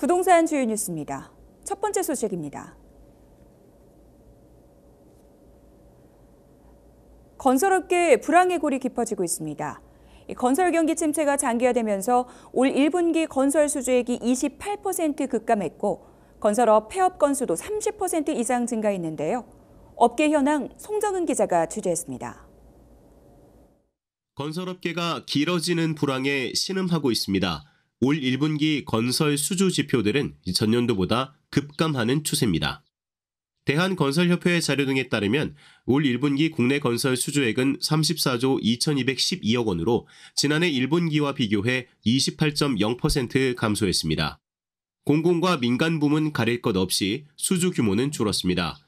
부동산 주요 뉴스입니다. 첫 번째 소식입니다. 건설업계 불황의 골이 깊어지고 있습니다. 건설 경기 침체가 장기화되면서 올 1분기 건설 수주액이 28% 급감했고 건설업 폐업 건수도 30% 이상 증가했는데요. 업계 현황 송정은 기자가 취재했습니다. 건설업계가 길어지는 불황에 신음하고 있습니다. 올 1분기 건설 수주 지표들은 전년도보다 급감하는 추세입니다. 대한건설협회 자료 등에 따르면 올 1분기 국내 건설 수주액은 34조 2212억 원으로 지난해 1분기와 비교해 28.0% 감소했습니다. 공공과 민간 부문 가릴 것 없이 수주 규모는 줄었습니다.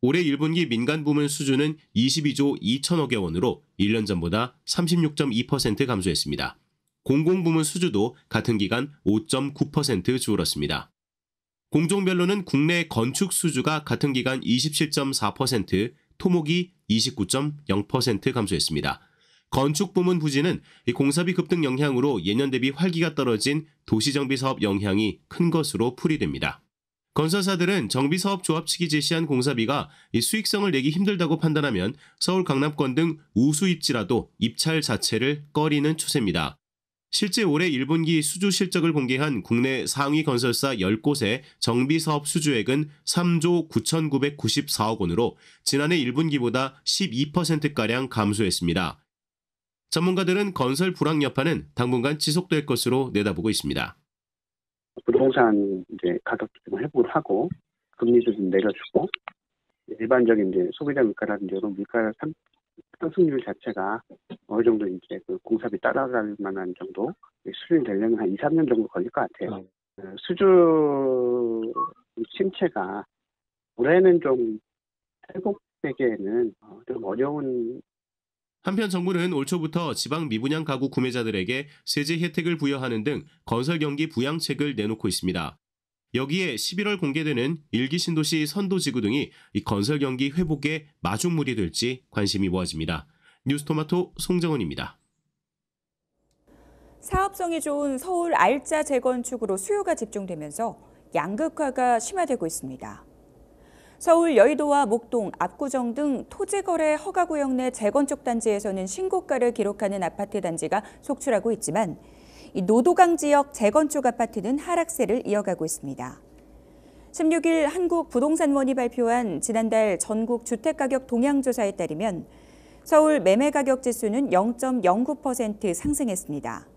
올해 1분기 민간 부문 수주는 22조 2천억여 원으로 1년 전보다 36.2% 감소했습니다. 공공부문 수주도 같은 기간 5.9% 줄었습니다. 공종별로는 국내 건축 수주가 같은 기간 27.4%, 토목이 29.0% 감소했습니다. 건축 부문 부진은 공사비 급등 영향으로 예년 대비 활기가 떨어진 도시정비 사업 영향이 큰 것으로 풀이됩니다. 건설사들은 정비사업 조합 측이 제시한 공사비가 수익성을 내기 힘들다고 판단하면 서울 강남권 등 우수 입지라도 입찰 자체를 꺼리는 추세입니다. 실제 올해 1분기 수주 실적을 공개한 국내 상위 건설사 10곳의 정비사업 수주액은 3조 9,994억 원으로 지난해 1분기보다 12%가량 감소했습니다. 전문가들은 건설 불황 여파는 당분간 지속될 것으로 내다보고 있습니다. 부동산 가격도 좀 회복을 하고 금리도 좀 내려주고 일반적인 소비자 물가라든지 이런 물가 상승률 자체가 어느 정도 그 공사비 따라갈 만한 정도 수준이 되려면 한 2, 3년 정도 걸릴 것 같아요. 수주 침체가 올해는 좀 회복되기에는 좀 어려운. 한편 정부는 올 초부터 지방 미분양 가구 구매자들에게 세제 혜택을 부여하는 등 건설 경기 부양책을 내놓고 있습니다. 여기에 11월 공개되는 일기 신도시 선도지구 등이 이 건설 경기 회복에 마중물이 될지 관심이 모아집니다. 뉴스토마토 송정원입니다. 사업성이 좋은 서울 R자 재건축으로 수요가 집중되면서 양극화가 심화되고 있습니다. 서울 여의도와 목동, 압구정 등 토지거래 허가구역 내 재건축 단지에서는 신고가를 기록하는 아파트 단지가 속출하고 있지만 노도강 지역 재건축 아파트는 하락세를 이어가고 있습니다. 16일 한국부동산원이 발표한 지난달 전국 주택가격 동향조사에 따르면 서울 매매가격지수는 0.09% 상승했습니다.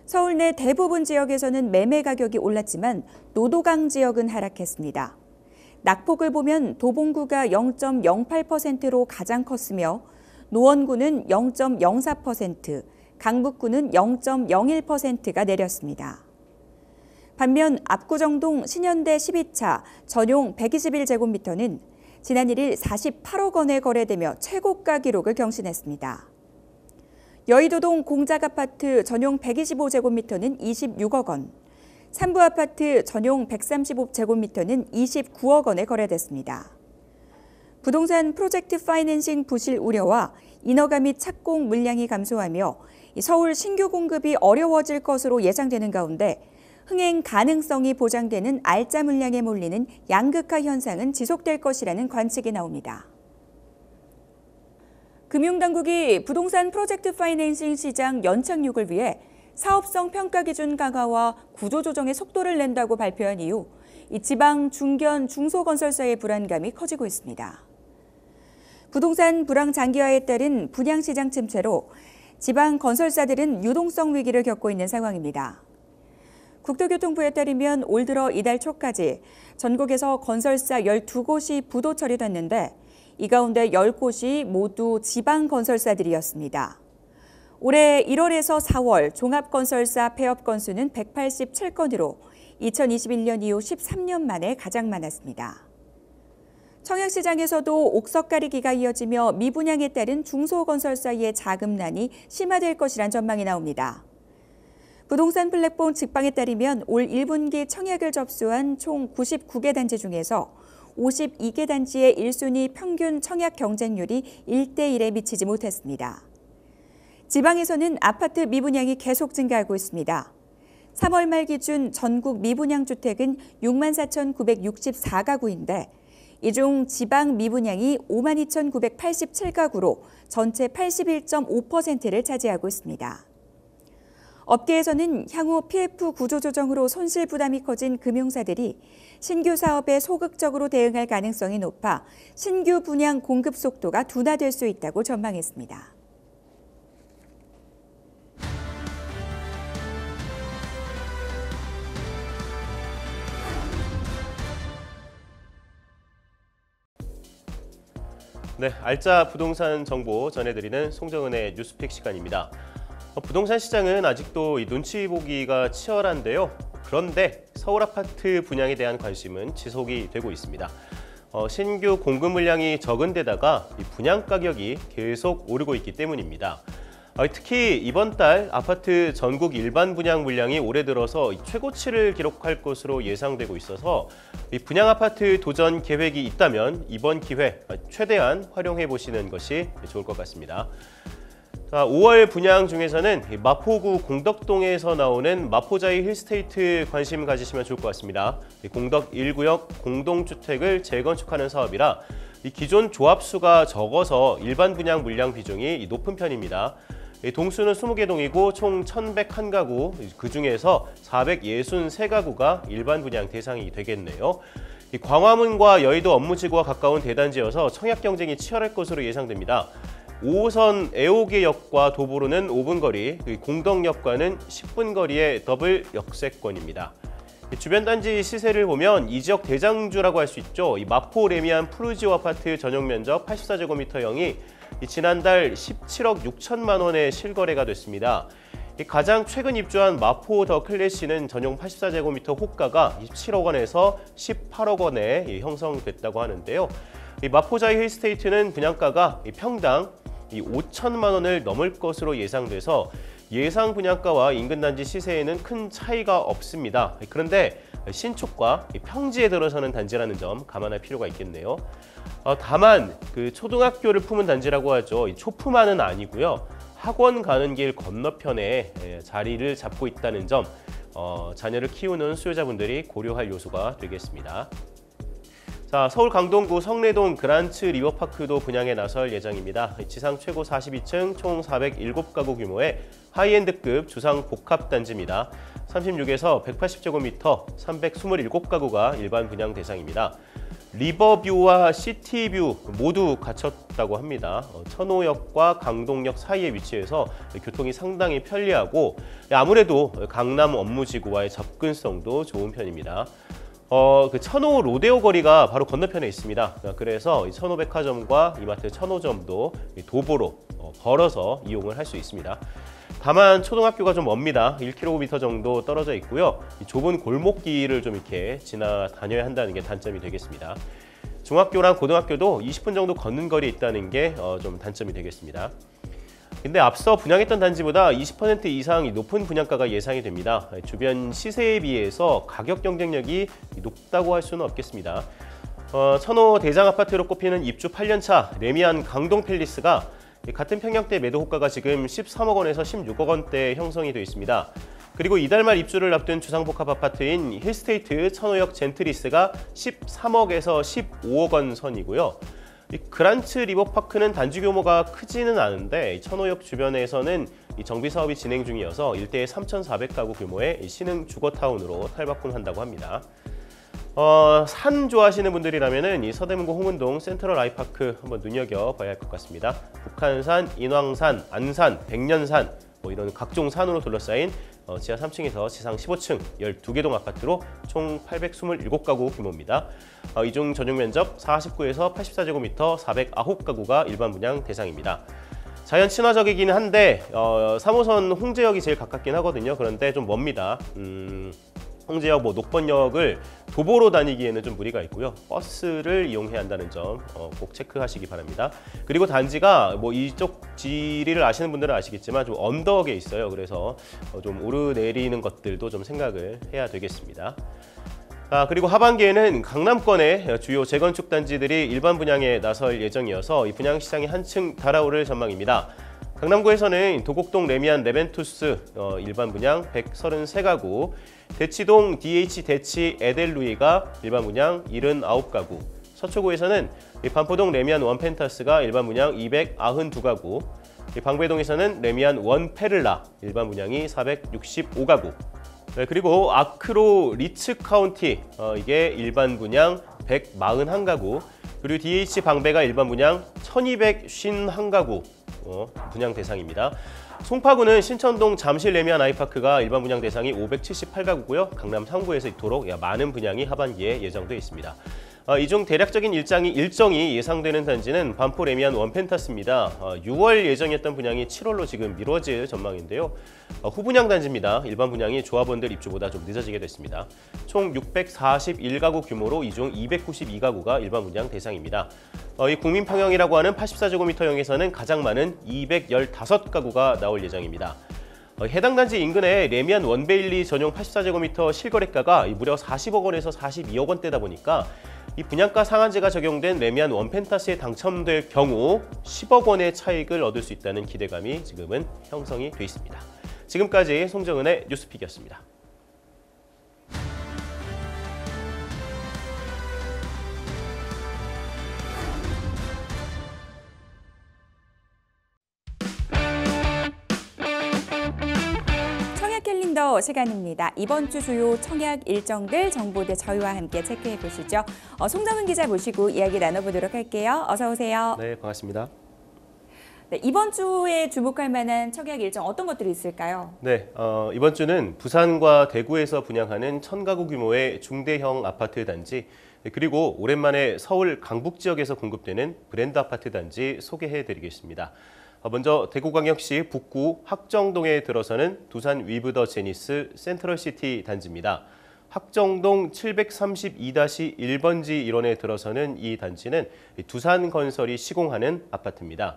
서울 내 대부분 지역에서는 매매가격이 올랐지만 노도강 지역은 하락했습니다. 낙폭을 보면 도봉구가 0.08%로 가장 컸으며 노원구는 0.04%, 강북구는 0.01%가 내렸습니다. 반면 압구정동 신현대 12차 전용 121제곱미터는 지난 1일 48억 원에 거래되며 최고가 기록을 경신했습니다. 여의도동 공작아파트 전용 125제곱미터는 26억 원, 삼부아파트 전용 135제곱미터는 29억 원에 거래됐습니다. 부동산 프로젝트 파이낸싱 부실 우려와 인허가 및 착공 물량이 감소하며 서울 신규 공급이 어려워질 것으로 예상되는 가운데 흥행 가능성이 보장되는 R자 물량에 몰리는 양극화 현상은 지속될 것이라는 관측이 나옵니다. 금융당국이 부동산 프로젝트 파이낸싱 시장 연착륙을 위해 사업성 평가 기준 강화와 구조조정의 속도를 낸다고 발표한 이후 지방 중견 중소건설사의 불안감이 커지고 있습니다. 부동산 불황 장기화에 따른 분양시장 침체로 지방 건설사들은 유동성 위기를 겪고 있는 상황입니다. 국토교통부에 따르면 올 들어 이달 초까지 전국에서 건설사 12곳이 부도 처리됐는데 이 가운데 10곳이 모두 지방 건설사들이었습니다. 올해 1월에서 4월 종합건설사 폐업 건수는 187건으로 2021년 이후 13년 만에 가장 많았습니다. 청약시장에서도 옥석 가리기가 이어지며 미분양에 따른 중소건설사의 자금난이 심화될 것이란 전망이 나옵니다. 부동산 플랫폼 직방에 따르면 올 1분기 청약을 접수한 총 99개 단지 중에서 52개 단지의 1순위 평균 청약 경쟁률이 1대1에 미치지 못했습니다. 지방에서는 아파트 미분양이 계속 증가하고 있습니다. 3월 말 기준 전국 미분양 주택은 64,964가구인데 이 중 지방 미분양이 52,987가구로 전체 81.5%를 차지하고 있습니다. 업계에서는 향후 PF 구조 조정으로 손실 부담이 커진 금융사들이 신규 사업에 소극적으로 대응할 가능성이 높아 신규 분양 공급 속도가 둔화될 수 있다고 전망했습니다. 네, 알짜 부동산 정보 전해드리는 송정은의 뉴스픽 시간입니다. 부동산 시장은 아직도 눈치 보기가 치열한데요. 그런데 서울 아파트 분양에 대한 관심은 지속이 되고 있습니다. 신규 공급 물량이 적은 데다가 분양 가격이 계속 오르고 있기 때문입니다. 특히 이번 달 아파트 전국 일반 분양 물량이 올해 들어서 최고치를 기록할 것으로 예상되고 있어서 분양 아파트 도전 계획이 있다면 이번 기회 최대한 활용해 보시는 것이 좋을 것 같습니다. 5월 분양 중에서는 마포구 공덕동에서 나오는 마포자이 힐스테이트 관심 가지시면 좋을 것 같습니다. 공덕 1구역 공동주택을 재건축하는 사업이라 기존 조합수가 적어서 일반 분양 물량 비중이 높은 편입니다. 동수는 20개 동이고 총 1,101가구, 그중에서 463가구가 일반 분양 대상이 되겠네요. 광화문과 여의도 업무지구와 가까운 대단지여서 청약 경쟁이 치열할 것으로 예상됩니다. 5호선 애호개역과 도보로는 5분 거리, 공덕역과는 10분 거리의 더블 역세권입니다. 주변 단지 시세를 보면 이 지역 대장주라고 할 수 있죠. 마포 레미안 푸르지오 아파트 전용 면적 84제곱미터형이 지난달 17억 6천만 원에 실거래가 됐습니다. 가장 최근 입주한 마포 더 클래시는 전용 84제곱미터 호가가 17억 원에서 18억 원에 형성됐다고 하는데요. 마포자이 힐스테이트는 분양가가 평당 5천만 원을 넘을 것으로 예상돼서 예상 분양가와 인근 단지 시세에는 큰 차이가 없습니다. 그런데 신축과 평지에 들어서는 단지라는 점 감안할 필요가 있겠네요. 다만 초등학교를 품은 단지라고 하죠. 초품화는 아니고요. 학원 가는 길 건너편에 자리를 잡고 있다는 점, 자녀를 키우는 수요자분들이 고려할 요소가 되겠습니다. 자, 서울 강동구 성내동 그란츠 리버파크도 분양에 나설 예정입니다. 지상 최고 42층 총 407가구 규모의 하이엔드급 주상 복합단지입니다. 36에서 180제곱미터 327가구가 일반 분양 대상입니다. 리버뷰와 시티뷰 모두 갖췄다고 합니다. 천호역과 강동역 사이에 위치해서 교통이 상당히 편리하고 아무래도 강남 업무지구와의 접근성도 좋은 편입니다. 천호 로데오 거리가 바로 건너편에 있습니다. 그래서 천호백화점과 이마트 천호점도 도보로 걸어서 이용을 할 수 있습니다. 다만 초등학교가 좀 멉니다. 1km 정도 떨어져 있고요. 좁은 골목길을 좀 이렇게 지나 다녀야 한다는 게 단점이 되겠습니다. 중학교랑 고등학교도 20분 정도 걷는 거리에 있다는 게 좀 단점이 되겠습니다. 근데 앞서 분양했던 단지보다 20% 이상 높은 분양가가 예상이 됩니다. 주변 시세에 비해서 가격 경쟁력이 높다고 할 수는 없겠습니다. 천호 대장 아파트로 꼽히는 입주 8년차 레미안 강동 팰리스가 같은 평형대 매도 호가가 지금 13억 원에서 16억 원대 형성이 되어 있습니다. 그리고 이달 말 입주를 앞둔 주상복합 아파트인 힐스테이트 천호역 젠트리스가 13억에서 15억 원 선이고요. 그란츠 리버파크는 단지 규모가 크지는 않은데 천호역 주변에서는 정비 사업이 진행 중이어서 일대에 3,400가구 규모의 신흥 주거타운으로 탈바꿈한다고 합니다. 산 좋아하시는 분들이라면 이 서대문구 홍은동 센트럴 아이파크 한번 눈여겨봐야 할 것 같습니다. 북한산, 인왕산, 안산, 백년산 이런 각종 산으로 둘러싸인 지하 3층에서 지상 15층 12개 동 아파트로 총 827가구 규모입니다. 이 중 전용 면적 49에서 84제곱미터 409가구가 일반 분양 대상입니다. 자연 친화적이긴 한데 3호선 홍제역이 제일 가깝긴 하거든요. 그런데 좀 멉니다. 홍제역, 녹번역을 도보로 다니기에는 좀 무리가 있고요. 버스를 이용해야 한다는 점 꼭 체크하시기 바랍니다. 그리고 단지가 이쪽 지리를 아시는 분들은 아시겠지만 좀 언덕에 있어요. 그래서 좀 오르내리는 것들도 좀 생각을 해야 되겠습니다. 그리고 하반기에는 강남권의 주요 재건축 단지들이 일반 분양에 나설 예정이어서 이 분양 시장이 한층 달아오를 전망입니다. 강남구에서는 도곡동 레미안 레벤투스 일반 분양 133가구, 대치동 DH 대치 에델루이가 일반 분양 79가구, 서초구에서는 반포동 레미안 원펜타스가 일반 분양 292가구, 방배동에서는 레미안 원페를라 일반 분양이 465가구, 그리고 아크로 리츠 카운티 이게 일반 분양 141가구, 그리고 DH 방배가 일반 분양 1251가구 분양 대상입니다. 송파구는 신천동 잠실 레미안 아이파크가 일반 분양 대상이 578가구고요. 강남 3구에서 있도록 많은 분양이 하반기에 예정돼 있습니다. 이 중 대략적인 일정이 예상되는 단지는 반포 레미안 원펜타스입니다. 6월 예정이었던 분양이 7월로 지금 미뤄질 전망인데요. 후분양 단지입니다. 일반 분양이 조합원들 입주보다 좀 늦어지게 됐습니다. 총 641가구 규모로 이 중 292가구가 일반 분양 대상입니다. 이 국민평형이라고 하는 84제곱미터형에서는 가장 많은 215가구가 나올 예정입니다. 해당 단지 인근에 레미안 원베일리 전용 84제곱미터 실거래가가 무려 40억 원에서 42억 원대다 보니까 이 분양가 상한제가 적용된 레미안 원펜타스에 당첨될 경우 10억 원의 차익을 얻을 수 있다는 기대감이 지금은 형성이 돼 있습니다. 지금까지 송정은의 뉴스픽이었습니다. 캘린더 시간입니다. 이번 주 주요 청약 일정들 정보들 저희와 함께 체크해 보시죠. 송정은 기자 모시고 이야기 나눠보도록 할게요. 어서 오세요. 네, 반갑습니다. 네, 이번 주에 주목할 만한 청약 일정 어떤 것들이 있을까요? 네, 이번 주는 부산과 대구에서 분양하는 1000가구 규모의 중대형 아파트 단지, 그리고 오랜만에 서울 강북 지역에서 공급되는 브랜드 아파트 단지 소개해 드리겠습니다. 먼저 대구광역시 북구 학정동에 들어서는 두산 위브 더 제니스 센트럴시티 단지입니다. 학정동 732-1번지 일원에 들어서는 이 단지는 두산건설이 시공하는 아파트입니다.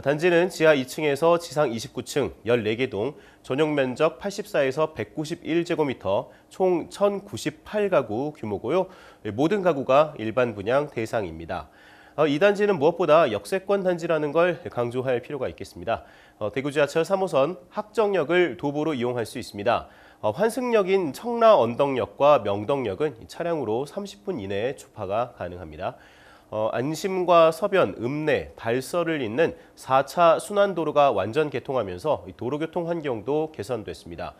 단지는 지하 2층에서 지상 29층 14개 동, 전용 면적 84에서 191제곱미터, 총 1098가구 규모고요. 모든 가구가 일반 분양 대상입니다. 이 단지는 무엇보다 역세권 단지라는 걸 강조할 필요가 있겠습니다. 대구 지하철 3호선 학정역을 도보로 이용할 수 있습니다. 환승역인 청라 언덕역과 명덕역은 차량으로 30분 이내에 주파가 가능합니다. 안심과 서변, 읍내, 발설을 잇는 4차 순환도로가 완전 개통하면서 도로교통 환경도 개선됐습니다.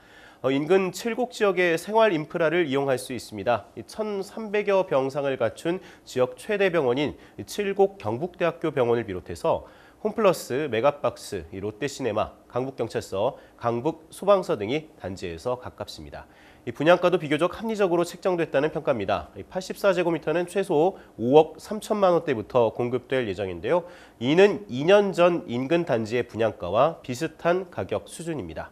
인근 7곡 지역의 생활 인프라를 이용할 수 있습니다. 1,300여 병상을 갖춘 지역 최대 병원인 7곡 경북대학교 병원을 비롯해서 홈플러스, 메가박스, 롯데시네마, 강북경찰서, 강북소방서 등이 단지에서 가깝습니다. 분양가도 비교적 합리적으로 책정됐다는 평가입니다. 84제곱미터는 최소 5억 3천만 원대부터 공급될 예정인데요. 이는 2년 전 인근 단지의 분양가와 비슷한 가격 수준입니다.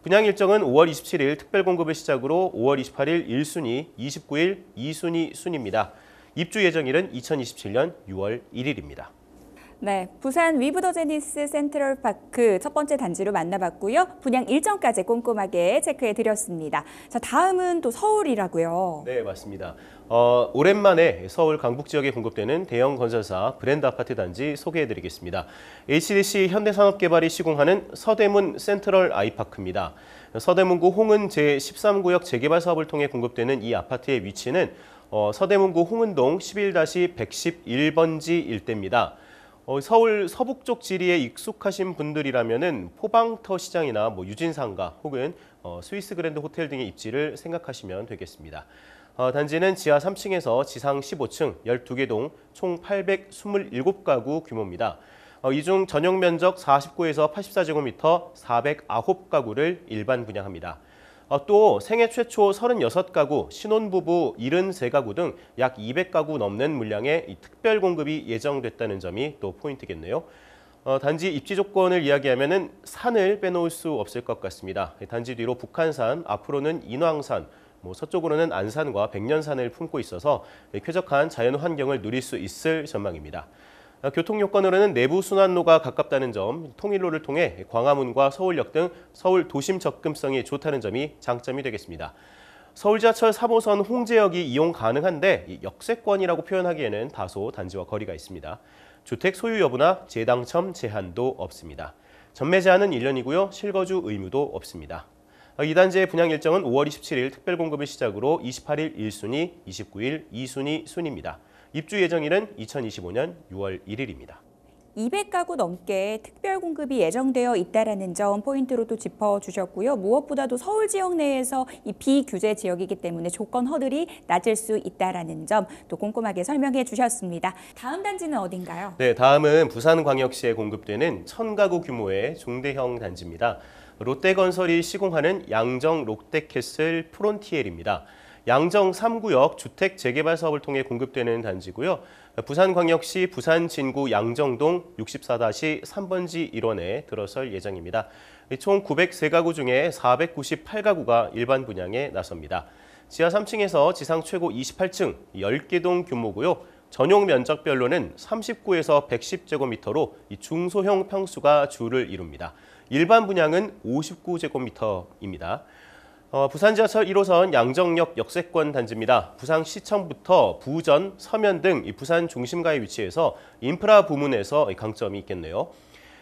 분양 일정은 5월 27일 특별 공급을 시작으로 5월 28일 1순위, 29일 2순위 순입니다. 입주 예정일은 2027년 6월 1일입니다. 네, 부산 위브 더 제니스 센트럴파크 첫 번째 단지로 만나봤고요. 분양 일정까지 꼼꼼하게 체크해 드렸습니다. 자, 다음은 또 서울이라고요. 네, 맞습니다. 오랜만에 서울 강북 지역에 공급되는 대형 건설사 브랜드 아파트 단지 소개해 드리겠습니다. HDC 현대산업개발이 시공하는 서대문 센트럴 아이파크입니다. 서대문구 홍은 제13구역 재개발 사업을 통해 공급되는 이 아파트의 위치는 서대문구 홍은동 11-111번지 일대입니다. 서울 서북 쪽 지리에 익숙하신 분들이라면은 포방터 시장이나 유진상가 혹은 스위스 그랜드 호텔 등의 입지를 생각하시면 되겠습니다. 단지는 지하 3층에서 지상 15층 12개 동 총 827가구 규모입니다. 이 중 전용 면적 49에서 84제곱미터 409가구를 일반 분양합니다. 또 생애 최초 36가구, 신혼부부 73가구 등 약 200가구 넘는 물량의 특별 공급이 예정됐다는 점이 또 포인트겠네요. 단지 입지 조건을 이야기하면 산을 빼놓을 수 없을 것 같습니다. 단지 뒤로 북한산, 앞으로는 인왕산, 서쪽으로는 안산과 백년산을 품고 있어서 쾌적한 자연 환경을 누릴 수 있을 전망입니다. 교통 요건으로는 내부 순환로가 가깝다는 점, 통일로를 통해 광화문과 서울역 등 서울 도심 접근성이 좋다는 점이 장점이 되겠습니다. 서울 지하철 3호선 홍제역이 이용 가능한데 역세권이라고 표현하기에는 다소 단지와 거리가 있습니다. 주택 소유 여부나 재당첨 제한도 없습니다. 전매 제한은 1년이고요. 실거주 의무도 없습니다. 이 단지의 분양 일정은 5월 27일 특별 공급을 시작으로 28일 1순위, 29일 2순위 순입니다. 입주 예정일은 2025년 6월 1일입니다. 200가구 넘게 특별 공급이 예정되어 있다라는 점 포인트로 또 짚어주셨고요. 무엇보다도 서울 지역 내에서 이 비규제 지역이기 때문에 조건 허들이 낮을 수 있다라는 점 또 꼼꼼하게 설명해 주셨습니다. 다음 단지는 어딘가요? 네, 다음은 부산광역시에 공급되는 1000가구 규모의 중대형 단지입니다. 롯데건설이 시공하는 양정 롯데캐슬 프론티엘입니다. 양정 3구역 주택 재개발 사업을 통해 공급되는 단지고요. 부산광역시 부산 진구 양정동 64-3번지 1원에 들어설 예정입니다. 총 903가구 중에 498가구가 일반 분양에 나섭니다. 지하 3층에서 지상 최고 28층 10개 동 규모고요. 전용 면적별로는 39에서 110제곱미터로 중소형 평수가 주를 이룹니다. 일반 분양은 59제곱미터입니다. 부산 지하철 1호선 양정역 역세권 단지입니다. 부산시청부터 부전, 서면 등 부산 중심가에 위치해서 인프라 부문에서 강점이 있겠네요.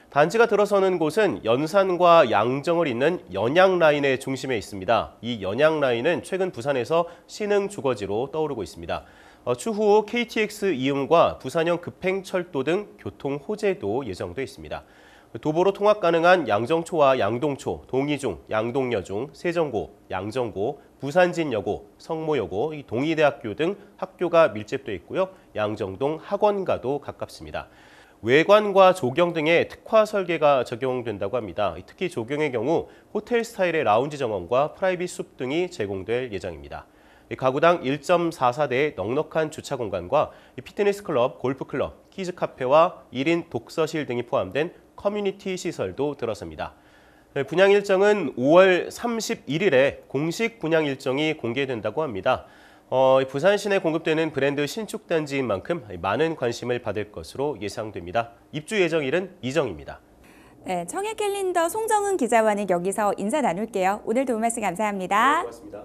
단지가 들어서는 곳은 연산과 양정을 잇는 연양라인의 중심에 있습니다. 이 연양라인은 최근 부산에서 신흥 주거지로 떠오르고 있습니다. 추후 KTX 이음과 부산형 급행철도 등 교통 호재도 예정돼 있습니다. 도보로 통학 가능한 양정초와 양동초, 동이중, 양동여중, 세정고, 양정고, 부산진여고, 성모여고, 동의대학교 등 학교가 밀집돼 있고요. 양정동 학원과도 가깝습니다. 외관과 조경 등의 특화 설계가 적용된다고 합니다. 특히 조경의 경우 호텔 스타일의 라운지 정원과 프라이빗 숲 등이 제공될 예정입니다. 가구당 1.44대의 넉넉한 주차 공간과 피트니스 클럽, 골프 클럽, 키즈 카페와 1인 독서실 등이 포함된 커뮤니티 시설도 들어섭니다. 분양 일정은 5월 31일에 공식 분양 일정이 공개된다고 합니다. 부산 시내 공급되는 브랜드 신축 단지인 만큼 많은 관심을 받을 것으로 예상됩니다. 입주 예정일은 이정입니다. 네, 청해 캘린더 송정은 기자와는 여기서 인사 나눌게요. 오늘 도움 말씀 감사합니다. 고맙습니다.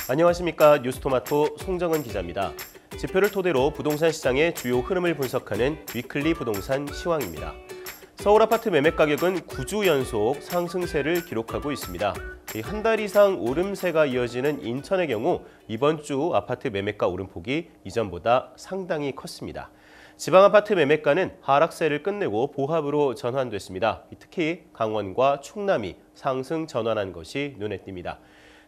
안녕하십니까. 뉴스토마토 송정은 기자입니다. 지표를 토대로 부동산 시장의 주요 흐름을 분석하는 위클리 부동산 시황입니다. 서울 아파트 매매 가격은 9주 연속 상승세를 기록하고 있습니다. 한 달 이상 오름세가 이어지는 인천의 경우 이번 주 아파트 매매가 오름폭이 이전보다 상당히 컸습니다. 지방 아파트 매매가는 하락세를 끝내고 보합으로 전환됐습니다. 특히 강원과 충남이 상승 전환한 것이 눈에 띕니다.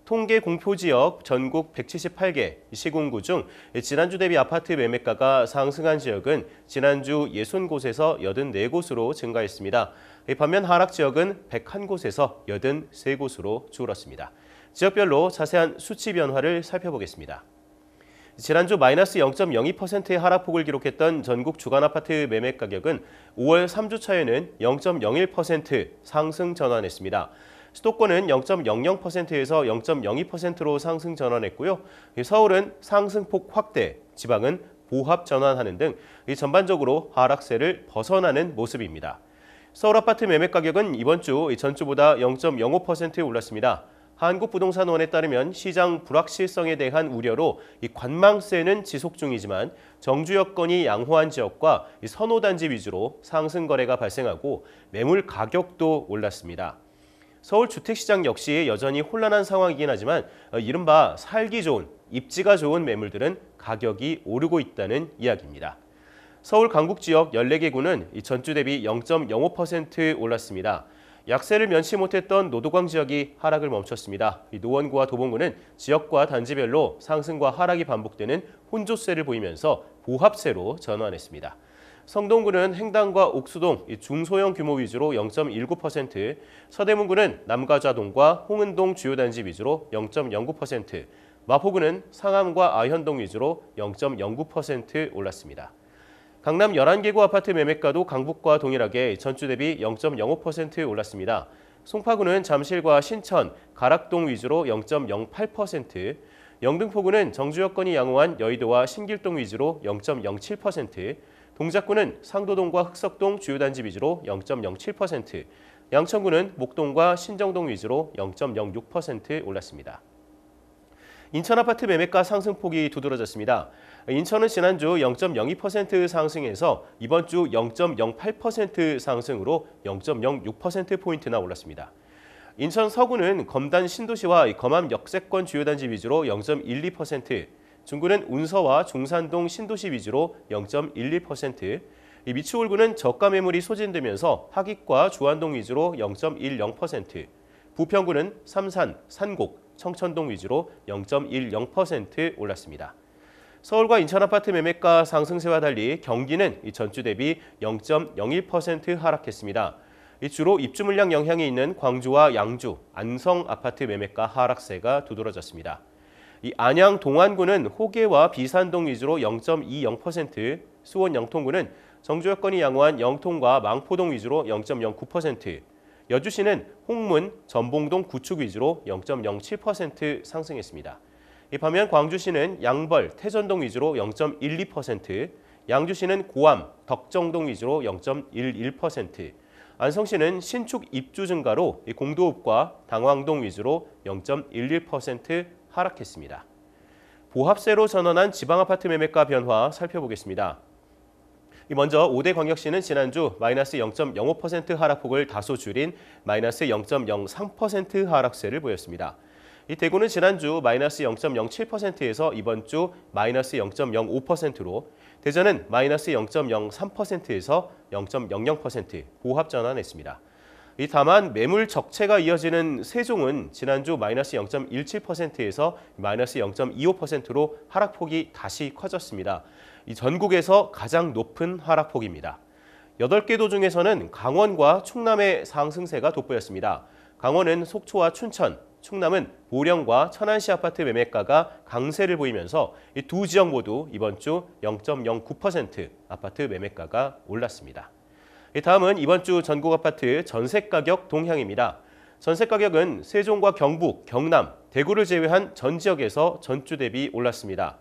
통계 공표 지역 전국 178개 시군구 중 지난주 대비 아파트 매매가가 상승한 지역은 지난주 60곳에서 84곳으로 증가했습니다. 반면 하락 지역은 101곳에서 83곳으로 줄었습니다. 지역별로 자세한 수치 변화를 살펴보겠습니다. 지난주 마이너스 0.02%의 하락폭을 기록했던 전국 주간 아파트 매매 가격은 5월 3주차에는 0.01% 상승 전환했습니다. 수도권은 0.00%에서 0.02%로 상승 전환했고요. 서울은 상승폭 확대, 지방은 보합 전환하는 등 전반적으로 하락세를 벗어나는 모습입니다. 서울 아파트 매매 가격은 이번 주 전주보다 0.05% 올랐습니다. 한국부동산원에 따르면 시장 불확실성에 대한 우려로 관망세는 지속 중이지만 정주 여건이 양호한 지역과 선호단지 위주로 상승 거래가 발생하고 매물 가격도 올랐습니다. 서울 주택시장 역시 여전히 혼란한 상황이긴 하지만 이른바 살기 좋은, 입지가 좋은 매물들은 가격이 오르고 있다는 이야기입니다. 서울 강북 지역 14개 구는 전주 대비 0.05% 올랐습니다. 약세를 면치 못했던 노도광 지역이 하락을 멈췄습니다. 노원구와 도봉구는 지역과 단지별로 상승과 하락이 반복되는 혼조세를 보이면서 보합세로 전환했습니다. 성동구는 행당과 옥수동 중소형 규모 위주로 0.19%, 서대문구는 남가좌동과 홍은동 주요 단지 위주로 0.09%, 마포구는 상암과 아현동 위주로 0.09% 올랐습니다. 강남 11개구 아파트 매매가도 강북과 동일하게 전주 대비 0.05% 올랐습니다. 송파구는 잠실과 신천, 가락동 위주로 0.08%, 영등포구는 정주 여건이 양호한 여의도와 신길동 위주로 0.07%, 동작구는 상도동과 흑석동 주요 단지 위주로 0.07%, 양천구는 목동과 신정동 위주로 0.06% 올랐습니다. 인천 아파트 매매가 상승폭이 두드러졌습니다. 인천은 지난주 0.02% 상승해서 이번 주 0.08% 상승으로 0.06%포인트나 올랐습니다. 인천 서구는 검단 신도시와 검암 역세권 주요 단지 위주로 0.12%, 중구는 운서와 중산동 신도시 위주로 0.11%, 미추홀구는 저가 매물이 소진되면서 하깃과 주안동 위주로 0.10%, 부평구는 삼산, 산곡, 청천동 위주로 0.10% 올랐습니다. 서울과 인천 아파트 매매가 상승세와 달리 경기는 전주 대비 0.01% 하락했습니다. 주로 입주 물량 영향이 있는 광주와 양주, 안성 아파트 매매가 하락세가 두드러졌습니다. 안양 동안구는 호계와 비산동 위주로 0.20%, 수원 영통구는 정주 여건이 양호한 영통과 망포동 위주로 0.09%, 여주시는 홍문, 전봉동 구축 위주로 0.07% 상승했습니다. 반면 광주시는 양벌, 태전동 위주로 0.12%, 양주시는 고암, 덕정동 위주로 0.11%, 안성시는 신축 입주 증가로 공도읍과 당황동 위주로 0.11% 하락했습니다. 보합세로 전환한 지방아파트 매매가 변화 살펴보겠습니다. 먼저 5대 광역시는 지난주 마이너스 0.05% 하락폭을 다소 줄인 마이너스 0.03% 하락세를 보였습니다. 대구는 지난주 마이너스 0.07%에서 이번 주 마이너스 0.05%로, 대전은 마이너스 0.03%에서 0.00% 보합 전환했습니다. 다만 매물 적체가 이어지는 세종은 지난주 마이너스 0.17%에서 마이너스 0.25%로 하락폭이 다시 커졌습니다. 전국에서 가장 높은 하락폭입니다. 8개 도 중에서는 강원과 충남의 상승세가 돋보였습니다. 강원은 속초와 춘천, 충남은 보령과 천안시 아파트 매매가가 강세를 보이면서 이 두 지역 모두 이번 주 0.09% 아파트 매매가가 올랐습니다. 다음은 이번 주 전국 아파트 전세 가격 동향입니다. 전세 가격은 세종과 경북, 경남, 대구를 제외한 전 지역에서 전주 대비 올랐습니다.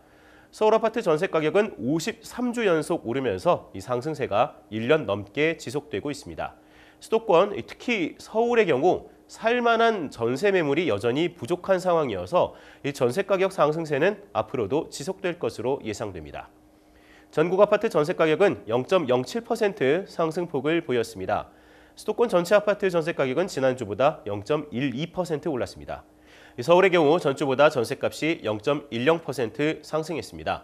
서울 아파트 전세 가격은 53주 연속 오르면서 이 상승세가 1년 넘게 지속되고 있습니다. 수도권, 특히 서울의 경우 살만한 전세 매물이 여전히 부족한 상황이어서 이 전세 가격 상승세는 앞으로도 지속될 것으로 예상됩니다. 전국 아파트 전세 가격은 0.07% 상승폭을 보였습니다. 수도권 전체 아파트 전세 가격은 지난주보다 0.12% 올랐습니다. 서울의 경우 전주보다 전세값이 0.10% 상승했습니다.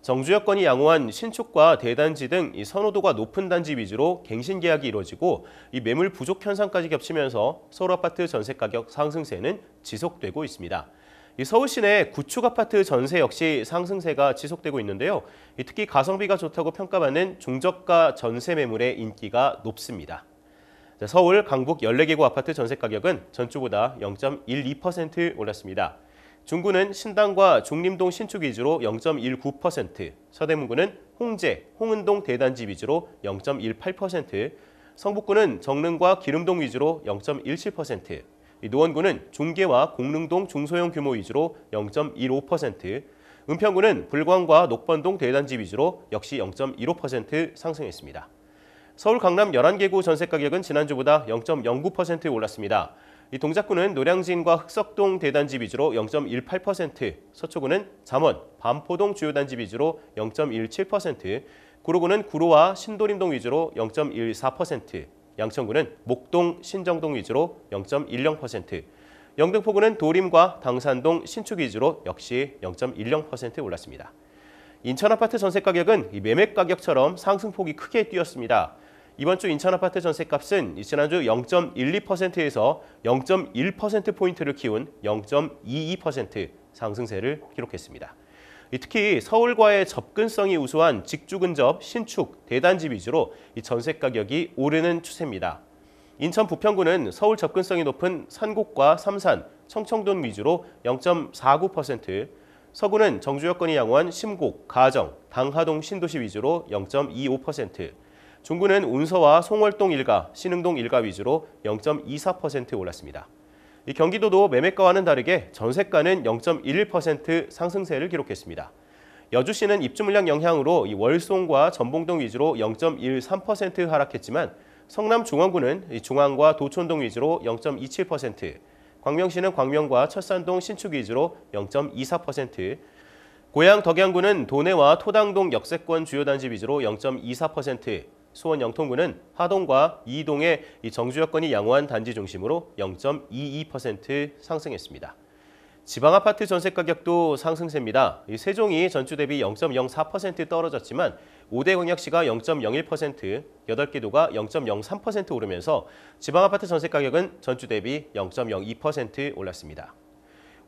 정주 여건이 양호한 신축과 대단지 등 이 선호도가 높은 단지 위주로 갱신 계약이 이루어지고 이 매물 부족 현상까지 겹치면서 서울 아파트 전세 가격 상승세는 지속되고 있습니다. 이 서울 시내 구축 아파트 전세 역시 상승세가 지속되고 있는데요. 특히 가성비가 좋다고 평가받는 중저가 전세 매물의 인기가 높습니다. 서울, 강북 14개구 아파트 전세 가격은 전주보다 0.12% 올랐습니다. 중구는 신당과 중림동 신축 위주로 0.19%, 서대문구는 홍제, 홍은동 대단지 위주로 0.18%, 성북구는 정릉과 기름동 위주로 0.17%, 노원구는 중계와 공릉동 중소형 규모 위주로 0.15%, 은평구는 불광과 녹번동 대단지 위주로 역시 0.15% 상승했습니다. 서울 강남 11개구 전세 가격은 지난주보다 0.09% 올랐습니다. 동작구는 노량진과 흑석동 대단지 위주로 0.18%, 서초구는 잠원, 반포동 주요 단지 위주로 0.17%, 구로구는 구로와 신도림동 위주로 0.14%, 양천구는 목동, 신정동 위주로 0.10%, 영등포구는 도림과 당산동 신축 위주로 역시 0.10% 올랐습니다. 인천 아파트 전세 가격은 매매 가격처럼 상승폭이 크게 뛰었습니다. 이번 주 인천 아파트 전세값은 지난주 0.12%에서 0.1%포인트를 키운 0.22% 상승세를 기록했습니다. 특히 서울과의 접근성이 우수한 직주 근접, 신축, 대단지 위주로 이 전세 가격이 오르는 추세입니다. 인천 부평구는 서울 접근성이 높은 산곡과 삼산, 청청동 위주로 0.49%, 서구는 정주 여건이 양호한 심곡, 가정, 당하동 신도시 위주로 0.25%, 중구는 운서와 송월동 일가, 신흥동 일가 위주로 0.24% 올랐습니다. 이 경기도도 매매가와는 다르게 전세가는 0.11% 상승세를 기록했습니다. 여주시는 입주 물량 영향으로 이 월송과 전봉동 위주로 0.13% 하락했지만 성남 중원구는 중앙과 도촌동 위주로 0.27%, 광명시는 광명과 철산동 신축 위주로 0.24%, 고양 덕양구는 도내와 토당동 역세권 주요 단지 위주로 0.24%, 수원 영통구는 하동과 이동의 정주 여건이 양호한 단지 중심으로 0.22% 상승했습니다. 지방아파트 전세 가격도 상승세입니다. 세종이 전주 대비 0.04% 떨어졌지만 5대 광역시가 0.01%, 8개 도가 0.03% 오르면서 지방아파트 전세 가격은 전주 대비 0.02% 올랐습니다.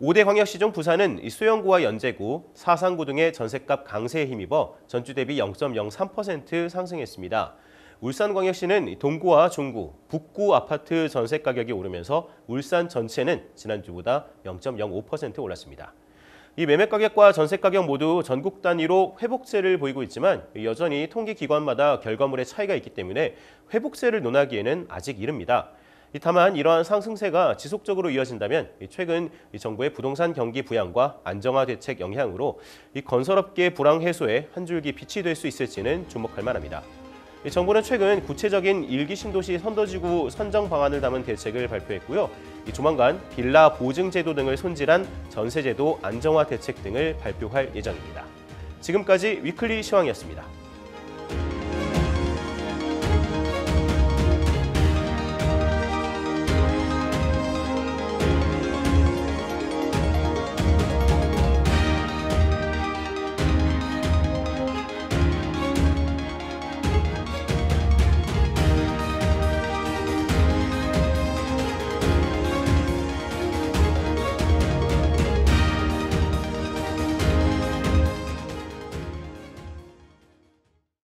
5대 광역시 중 부산은 수영구와 연제구, 사상구 등의 전셋값 강세에 힘입어 전주 대비 0.03% 상승했습니다. 울산광역시는 동구와 중구, 북구 아파트 전세 가격이 오르면서 울산 전체는 지난주보다 0.05% 올랐습니다. 이 매매 가격과 전세 가격 모두 전국 단위로 회복세를 보이고 있지만 여전히 통계기관마다 결과물의 차이가 있기 때문에 회복세를 논하기에는 아직 이릅니다. 다만 이러한 상승세가 지속적으로 이어진다면 최근 정부의 부동산 경기 부양과 안정화 대책 영향으로 건설업계 불황 해소에 한 줄기 빛이 될 수 있을지는 주목할 만합니다. 정부는 최근 구체적인 일기 신도시 선도지구 선정 방안을 담은 대책을 발표했고요. 조만간 빌라 보증제도 등을 손질한 전세제도 안정화 대책 등을 발표할 예정입니다. 지금까지 위클리 시황이었습니다.